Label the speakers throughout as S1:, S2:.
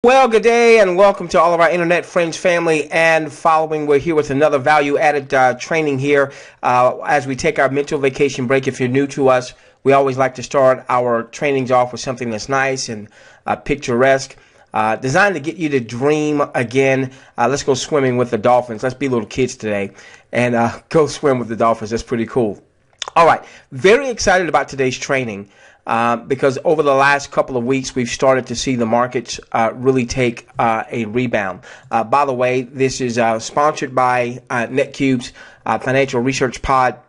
S1: Well, good day and welcome to all of our internet friends, family, and following. We're here with another value-added training here as we take our mental vacation break. If you're new to us, we always like to start our trainings off with something that's nice and picturesque, designed to get you to dream again. Let's go swimming with the dolphins. Let's be little kids today and go swim with the dolphins. That's pretty cool. All right, very excited about today's training. Because over the last couple of weeks, we've started to see the markets really take a rebound. By the way, this is sponsored by NetQube's Financial Research Pod.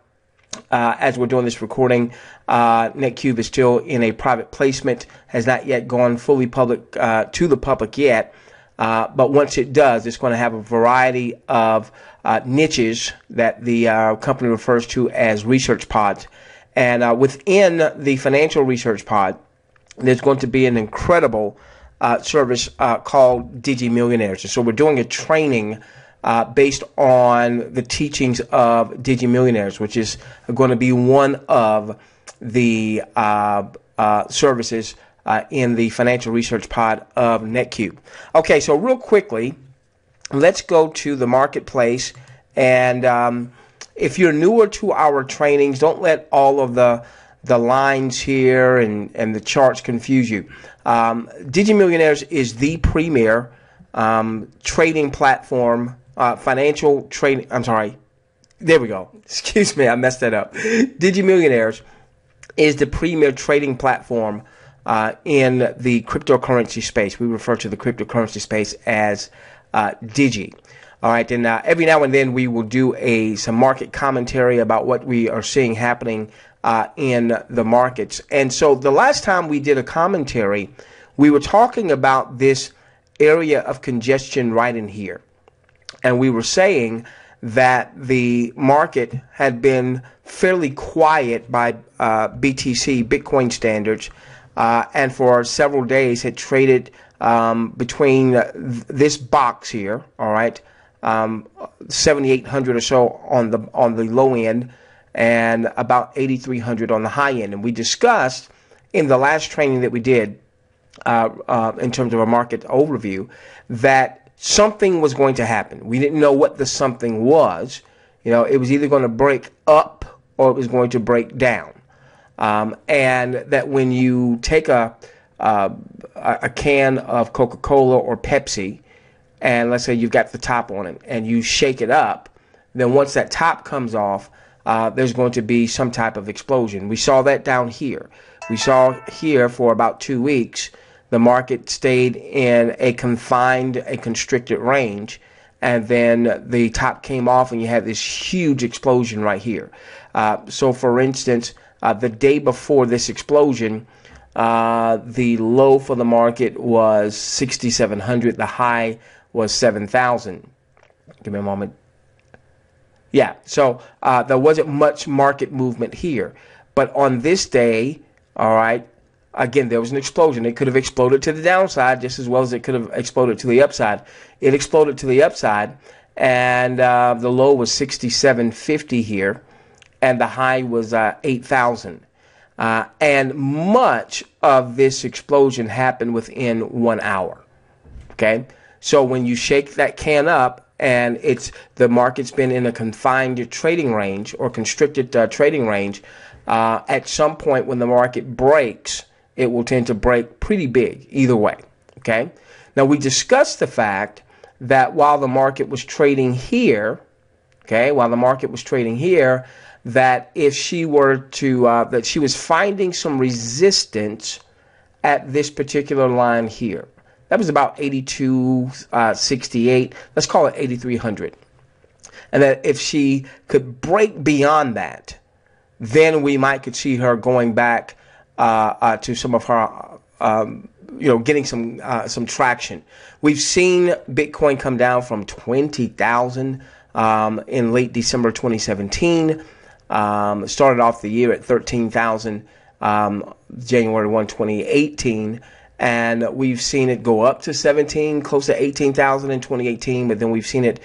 S1: As we're doing this recording, NetQube is still in a private placement, has not yet gone fully public to the public yet. But once it does, it's going to have a variety of niches that the company refers to as research pods. And within the Financial Research Pod, there's going to be an incredible service called Digi Millionaires. So we're doing a training based on the teachings of Digi Millionaires, which is going to be one of the services in the Financial Research Pod of NetQube. Okay, so real quickly, let's go to the marketplace and if you're newer to our trainings, don't let all of the lines here and the charts confuse you. Digi Millionaires is the premier trading platform, financial trading. I'm sorry. There we go. Excuse me, I messed that up. Digi Millionaires is the premier trading platform in the cryptocurrency space. We refer to the cryptocurrency space as Digi. All right, and every now and then we will do some market commentary about what we are seeing happening in the markets. And so the last time we did a commentary, we were talking about this area of congestion right in here. And we were saying that the market had been fairly quiet by BTC, Bitcoin standards, and for several days had traded between this box here, all right, 7,800 or so on the low end and about 8,300 on the high end. And we discussed in the last training that we did in terms of a market overview that something was going to happen. We didn't know what the something was. You know, it was either going to break up or it was going to break down. And that when you take a can of Coca-Cola or Pepsi, and let's say you've got the top on it, and you shake it up, then once that top comes off, there's going to be some type of explosion. We saw that down here. We saw here for about 2 weeks, the market stayed in a constricted range, and then the top came off, and you had this huge explosion right here. So, for instance, the day before this explosion, the low for the market was 6,700. The high was 7,000. Give me a moment. Yeah, so there wasn't much market movement here. But on this day, all right, again, there was an explosion. It could have exploded to the downside just as well as it could have exploded to the upside. It exploded to the upside, and the low was 6,750 here, and the high was 8,000. And much of this explosion happened within 1 hour. Okay? So when you shake that can up and the market's been in a confined trading range or constricted trading range, at some point when the market breaks, it will tend to break pretty big either way. Okay? Now we discussed the fact that while the market was trading here, that if she were to, that she was finding some resistance at this particular line here. That was about 82.68. Let's call it 8,300. And that if she could break beyond that, then we could see her going back to some of her, getting some traction. We've seen Bitcoin come down from 20,000 in late December 2017. Started off the year at 13,000 January 1, 2018. And we've seen it go up to 17, close to 18,000 in 2018, but then we've seen it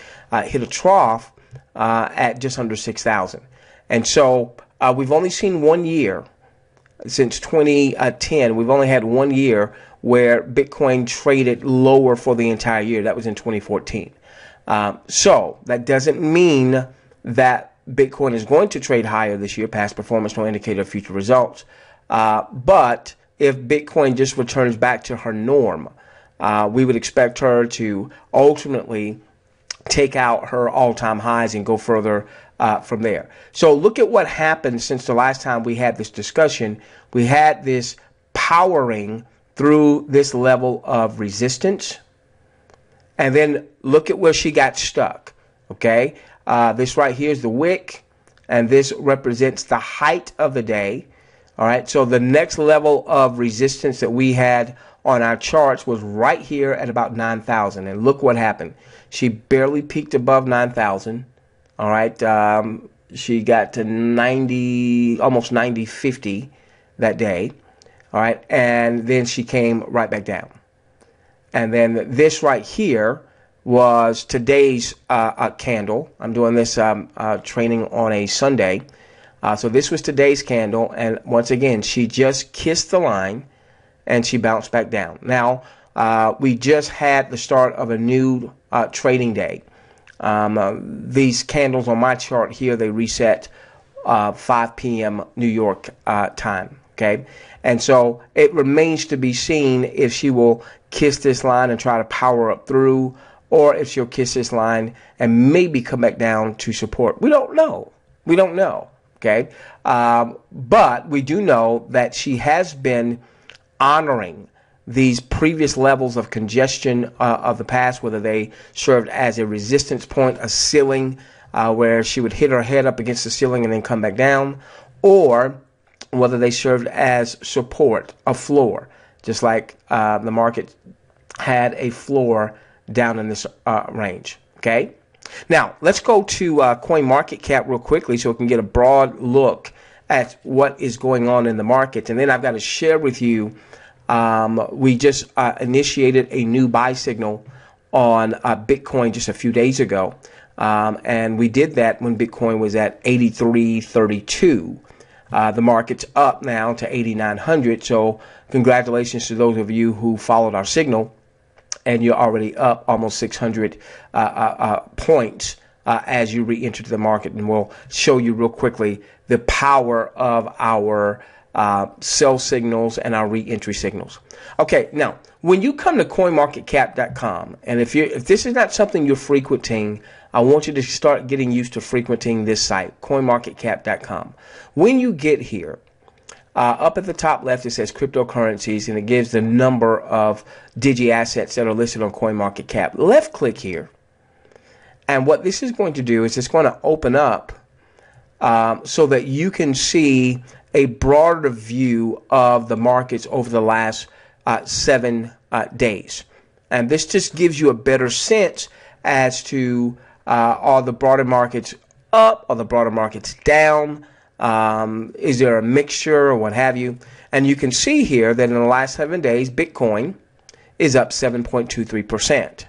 S1: hit a trough at just under 6,000. And so we've only seen 1 year since 2010. We've only had 1 year where Bitcoin traded lower for the entire year. That was in 2014. So that doesn't mean that Bitcoin is going to trade higher this year. Past performance, no indicator of future results. But if Bitcoin just returns back to her norm, we would expect her to ultimately take out her all-time highs and go further from there. So look at what happened since the last time we had this discussion. We had this powering through this level of resistance, and then look at where she got stuck. Okay, this right here is the wick, and this represents the height of the day. All right, so the next level of resistance that we had on our charts was right here at about 9,000, and look what happened. She barely peaked above 9,000. All right, she got to 90, almost 90.50 that day. All right, and then she came right back down. And then this right here was today's candle. I'm doing this training on a Sunday. So this was today's candle, and once again, she just kissed the line and she bounced back down. Now, we just had the start of a new trading day. These candles on my chart here, they reset 5 p.m. New York time. Okay, and so it remains to be seen if she will kiss this line and try to power up through, or if she'll kiss this line and maybe come back down to support. We don't know. We don't know. Okay, but we do know that she has been honoring these previous levels of congestion of the past, whether they served as a resistance point, a ceiling where she would hit her head up against the ceiling and then come back down, or whether they served as support, a floor, just like the market had a floor down in this range. Okay, now let's go to CoinMarketCap real quickly so we can get a broad look at what is going on in the market, and then I've got to share with you. We just initiated a new buy signal on Bitcoin just a few days ago, and we did that when Bitcoin was at 83.32. The market's up now to 8,900, so congratulations to those of you who followed our signal, and you're already up almost 600 points as you re-enter the market, and we'll show you real quickly the power of our sell signals and our re-entry signals. Okay, now when you come to CoinMarketCap.com, and if this is not something you're frequenting, I want you to start getting used to frequenting this site, CoinMarketCap.com. When you get here, up at the top left it says cryptocurrencies, and it gives the number of Digi assets that are listed on CoinMarketCap. Left click here, and what this is going to do is it's going to open up so that you can see a broader view of the markets over the last 7 days. And this just gives you a better sense as to are the broader markets up, are the broader markets down, is there a mixture or what have you. And you can see here that in the last 7 days, Bitcoin is up 7.23%.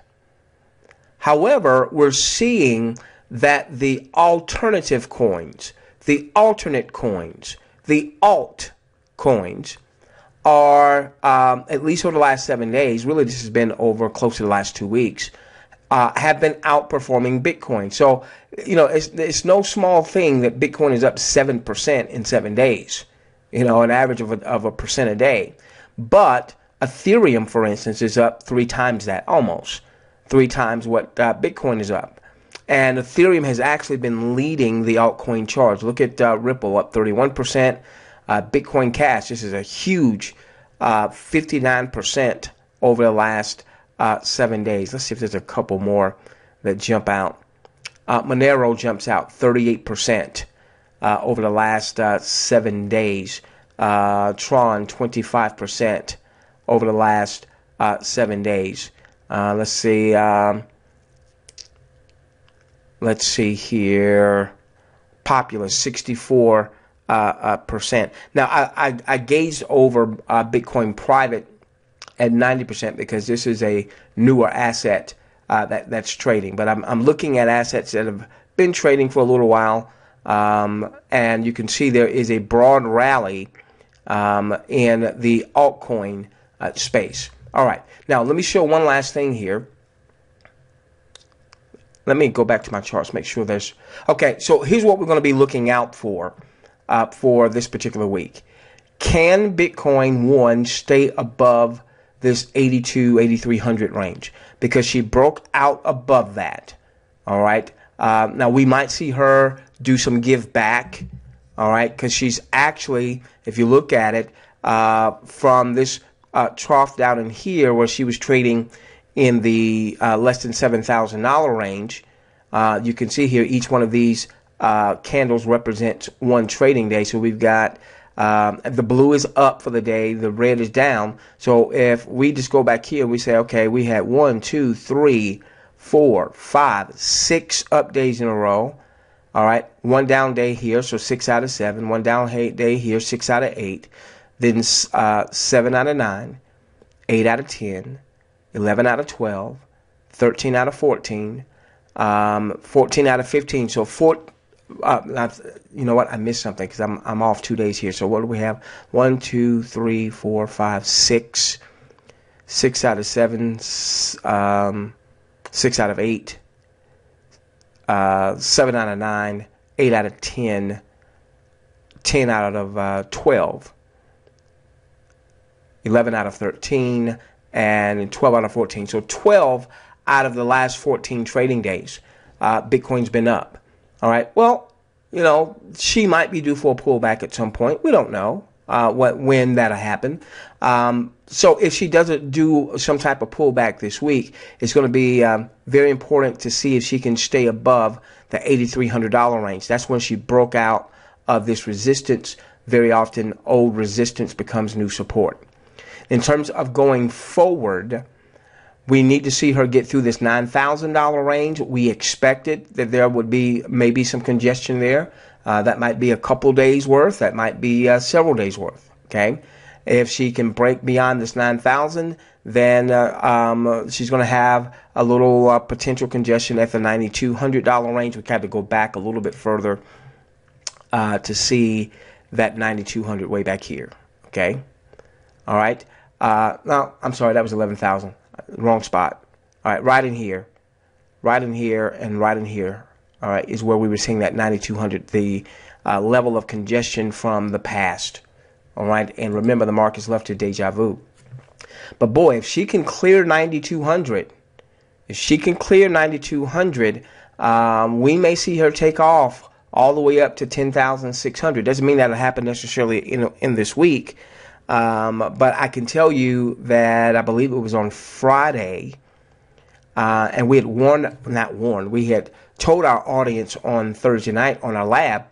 S1: However, we're seeing that the alternative coins, the alternate coins, the alt coins are, at least over the last 7 days, really this has been over close to the last 2 weeks, have been outperforming Bitcoin. So, you know, it's no small thing that Bitcoin is up 7% in 7 days, you know, an average of a percent a day. But Ethereum, for instance, is up 3 times that, almost 3 times what Bitcoin is up. And Ethereum has actually been leading the altcoin charge. Look at Ripple up 31%. Bitcoin Cash, this is a huge 59% over the last 7 days. Let's see if there's a couple more that jump out. Monero jumps out 38% over the last 7 days. Tron 25% over the last 7 days. Let's see. Let's see here. Populous 64%. Now I gazed over Bitcoin private at 90% because this is a newer asset that's trading. But I'm looking at assets that have been trading for a little while, and you can see there is a broad rally in the altcoin space. All right. Now, let me show one last thing here. Let me go back to my charts, make sure there's... Okay, so here's what we're going to be looking out for this particular week. Can Bitcoin, one, stay above this 8,300 range? Because she broke out above that. All right. Now, we might see her do some give back. All right. Because she's actually, if you look at it, from this trough down in here where she was trading in the less than $7,000 range, you can see here each one of these candles represents one trading day. So we've got the blue is up for the day, the red is down. So if we just go back here, we say, okay, we had 1, 2, 3, 4, 5, 6 up days in a row. All right, one down day here, so 6 out of 7. One down day here, 6 out of 8. Then 7 out of 9, 8 out of 10, 11 out of 12, 13 out of 14, 14 out of 15. So you know what? I missed something because I'm off 2 days here. So what do we have? 1, 2, 3, 4, 5, 6. 6 out of 7. 6 out of 8. 7 out of 9. 8 out of 10. 10 out of 12. 11 out of 13. And 12 out of 14. So 12 out of the last 14 trading days, Bitcoin's been up. All right. Well, you know, she might be due for a pullback at some point. We don't know when that'll happen. So if she doesn't do some type of pullback this week, it's going to be very important to see if she can stay above the $8,300 range. That's when she broke out of this resistance. Very often, old resistance becomes new support. In terms of going forward, we need to see her get through this $9,000 range. We expected that there would be maybe some congestion there. That might be a couple days worth. That might be several days worth. Okay, if she can break beyond this 9,000, then she's going to have a little potential congestion at the $9,200 range. We have to go back a little bit further to see that 9,200 way back here. Okay, all right. No, I'm sorry, that was 11,000. Wrong spot. All right, right in here, and right in here. All right, is where we were seeing that 9,200, the level of congestion from the past. All right, and remember, the market's left to deja vu. But boy, if she can clear 9,200, we may see her take off all the way up to 10,600. Doesn't mean that'll happen necessarily in this week. But I can tell you that I believe it was on Friday, and we had we had told our audience on Thursday night on our lab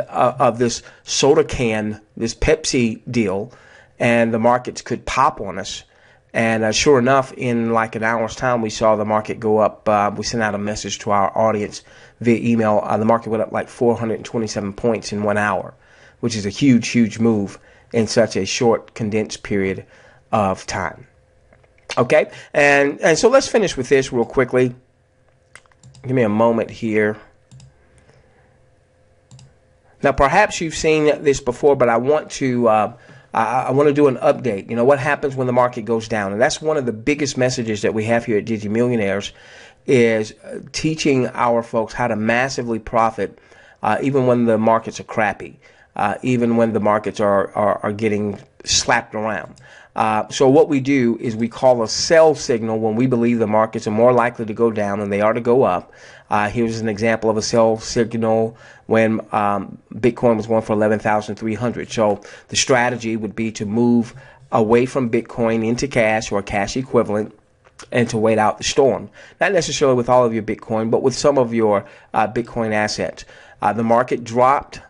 S1: of this soda can, this Pepsi deal, and the markets could pop on us. And sure enough, in like an hour's time, we saw the market go up. We sent out a message to our audience via email. The market went up like 427 points in 1 hour, which is a huge, huge move in such a short, condensed period of time. Okay, and so let's finish with this real quickly. Give me a moment here. Now, perhaps you've seen this before, but I want to do an update. You know, what happens when the market goes down? And that's one of the biggest messages that we have here at Digi Millionaires, is teaching our folks how to massively profit even when the markets are crappy. Even when the markets are getting slapped around. So what we do is we call a sell signal when we believe the markets are more likely to go down than they are to go up. Here's an example of a sell signal when Bitcoin was going for 11,300. So the strategy would be to move away from Bitcoin into cash or cash equivalent and to wait out the storm. Not necessarily with all of your Bitcoin, but with some of your Bitcoin assets. The market dropped.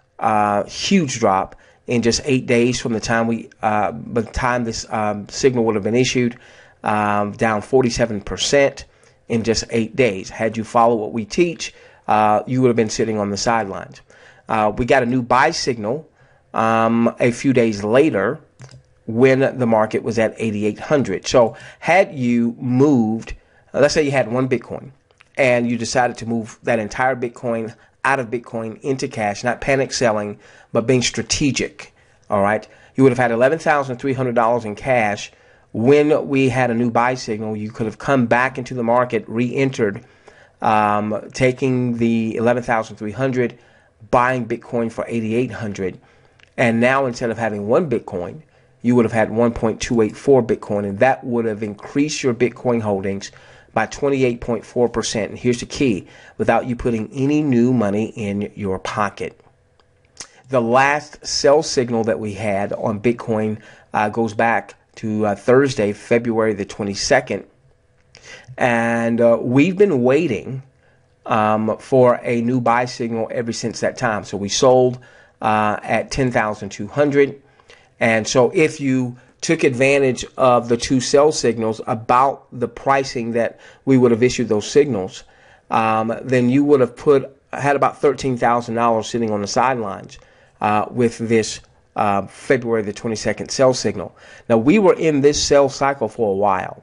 S1: Huge drop in just 8 days from the time by the time this signal would have been issued, down 47% in just 8 days. Had you followed what we teach, you would have been sitting on the sidelines. We got a new buy signal a few days later when the market was at 8,800. So had you moved, let's say you had one Bitcoin and you decided to move that entire Bitcoin out of Bitcoin into cash, not panic selling, but being strategic. All right. You would have had $11,300 in cash. When we had a new buy signal, you could have come back into the market, re-entered, taking the 11,300, buying Bitcoin for 8,800. And now instead of having one Bitcoin, you would have had 1.284 Bitcoin, and that would have increased your Bitcoin holdings by 28.4%. And here's the key, without you putting any new money in your pocket. The last sell signal that we had on Bitcoin goes back to Thursday, February the 22nd. And we've been waiting for a new buy signal ever since that time. So we sold at 10,200. And so if you took advantage of the two sell signals about the pricing that we would have issued those signals, then you would have had about $13,000 sitting on the sidelines with this February the 22nd sell signal. Now, we were in this sell cycle for a while,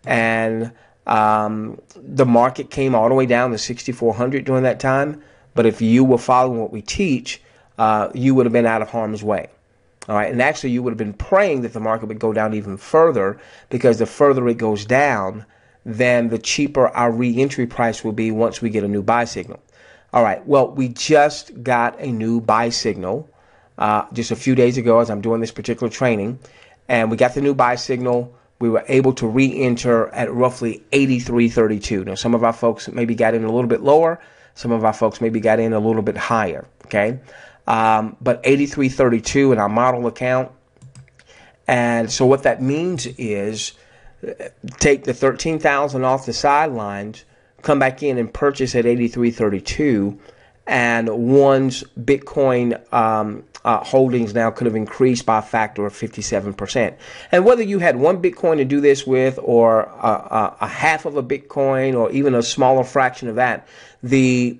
S1: and the market came all the way down to 6,400 during that time. But if you were following what we teach, you would have been out of harm's way. All right, and actually you would have been praying that the market would go down even further, because the further it goes down, then the cheaper our re-entry price will be once we get a new buy signal. All right, well, we just got a new buy signal just a few days ago as I'm doing this particular training, and we got the new buy signal. We were able to re-enter at roughly 83.32. Now, some of our folks maybe got in a little bit lower. Some of our folks maybe got in a little bit higher, okay? But 83.32 in our model account. And so what that means is take the 13,000 off the sidelines, come back in and purchase at 83.32, and one's Bitcoin holdings now could have increased by a factor of 57%. And whether you had one Bitcoin to do this with, or a half of a Bitcoin, or even a smaller fraction of that, the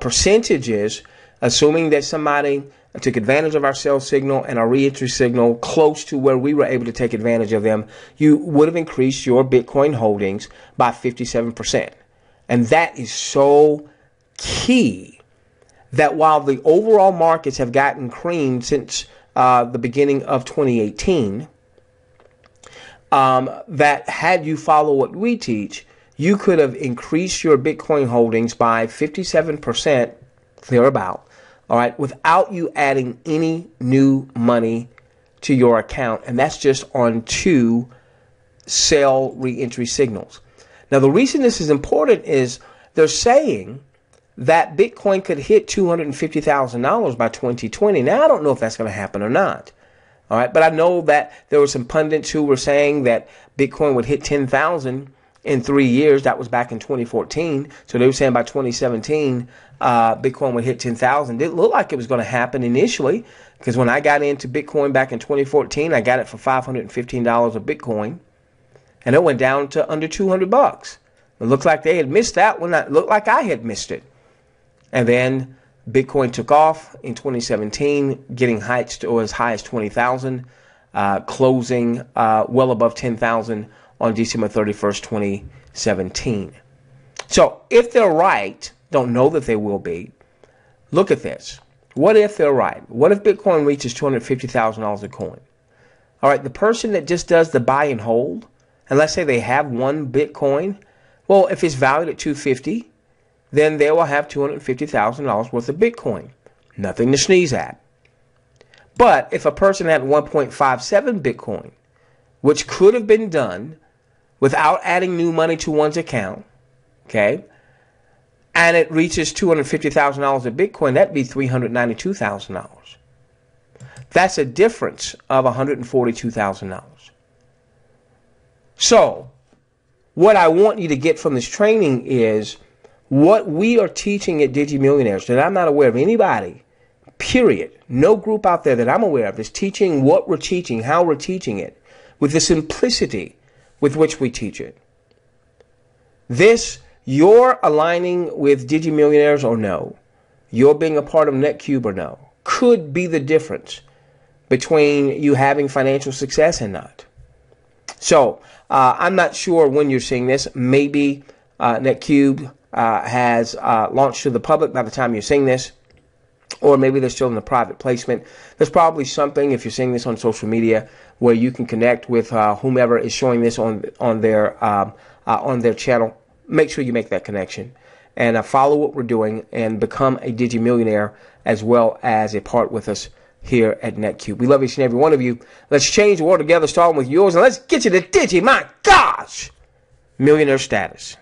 S1: percentages, assuming that somebody took advantage of our sell signal and our re-entry signal close to where we were able to take advantage of them, you would have increased your Bitcoin holdings by 57%. And that is so key, that while the overall markets have gotten creamed since the beginning of 2018, that had you follow what we teach, you could have increased your Bitcoin holdings by 57%, thereabout, all right, without you adding any new money to your account. And that's just on two sell re-entry signals. Now, the reason this is important is they're saying that Bitcoin could hit $250,000 by 2020. Now, I don't know if that's going to happen or not. All right, but I know that there were some pundits who were saying that Bitcoin would hit 10,000 in 3 years. That was back in 2014. So they were saying by 2017, Bitcoin would hit 10,000. It didn't look like it was going to happen initially, because when I got into Bitcoin back in 2014, I got it for $515 a Bitcoin, and it went down to under $200. It looked like they had missed that one. It looked like I had missed it. And then Bitcoin took off in 2017, getting heights to as high as 20,000, closing well above 10,000 on December 31st, 2017. So if they're right, don't know that they will be, look at this. What if they're right? What if Bitcoin reaches $250,000 a coin? All right, the person that just does the buy and hold, and let's say they have one Bitcoin, well, if it's valued at $250, then they will have $250,000 worth of Bitcoin. Nothing to sneeze at. But if a person had 1.57 Bitcoin, which could have been done without adding new money to one's account, okay, and it reaches $250,000 of Bitcoin, that'd be $392,000. That's a difference of $142,000. So, what I want you to get from this training is what we are teaching at Digi Millionaires, that I'm not aware of anybody, period, no group out there that I'm aware of is teaching what we're teaching, how we're teaching it, with the simplicity with which we teach it. This, you're aligning with Digi Millionaires or no, you're being a part of NetQube or no, could be the difference between you having financial success and not. So, I'm not sure when you're seeing this. Maybe NetQube has launched to the public by the time you're seeing this, or maybe they're still in the private placement. There's probably something, if you're seeing this on social media, where you can connect with whomever is showing this on their channel. Make sure you make that connection and follow what we're doing and become a Digi Millionaire as well as a part with us here at NetQube. We love each and every one of you. Let's change the world together, starting with yours, and let's get you to Digi, my gosh, millionaire status.